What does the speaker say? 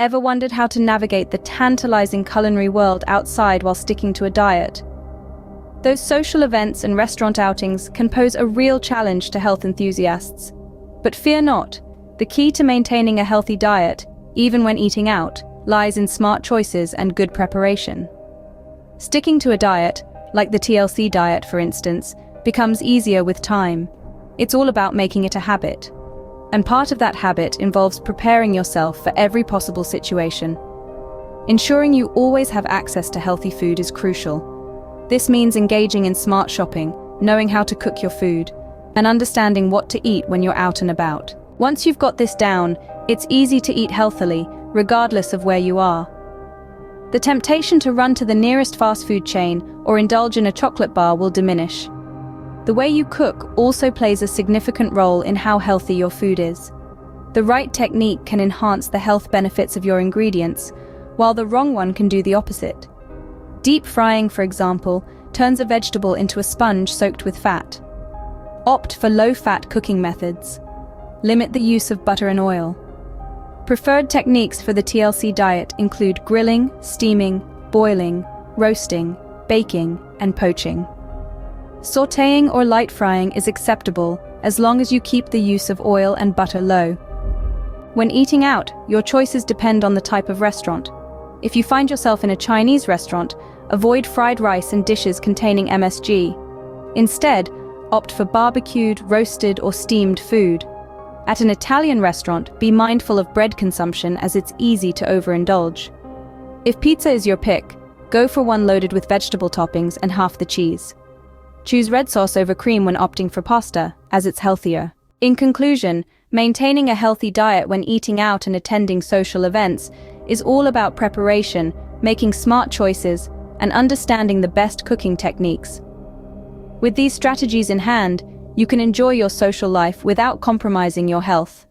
Ever wondered how to navigate the tantalizing culinary world outside while sticking to a diet? Those social events and restaurant outings can pose a real challenge to health enthusiasts. But fear not, the key to maintaining a healthy diet, even when eating out, lies in smart choices and good preparation. Sticking to a diet, like the TLC diet for instance, becomes easier with time. It's all about making it a habit. And part of that habit involves preparing yourself for every possible situation. Ensuring you always have access to healthy food is crucial. This means engaging in smart shopping, knowing how to cook your food, and understanding what to eat when you're out and about. Once you've got this down, it's easy to eat healthily, regardless of where you are. The temptation to run to the nearest fast food chain or indulge in a chocolate bar will diminish. The way you cook also plays a significant role in how healthy your food is. The right technique can enhance the health benefits of your ingredients, while the wrong one can do the opposite. Deep frying, for example, turns a vegetable into a sponge soaked with fat. Opt for low-fat cooking methods. Limit the use of butter and oil. Preferred techniques for the TLC diet include grilling, steaming, boiling, roasting, baking, and poaching. Sautéing or light frying is acceptable as long as you keep the use of oil and butter low. When eating out, your choices depend on the type of restaurant. If you find yourself in a Chinese restaurant, avoid fried rice and dishes containing MSG. Instead, opt for barbecued, roasted, or steamed food. At an Italian restaurant, be mindful of bread consumption as it's easy to overindulge. If pizza is your pick, go for one loaded with vegetable toppings and half the cheese. Choose red sauce over cream when opting for pasta, as it's healthier. In conclusion, maintaining a healthy diet when eating out and attending social events is all about preparation, making smart choices, and understanding the best cooking techniques. With these strategies in hand, you can enjoy your social life without compromising your health.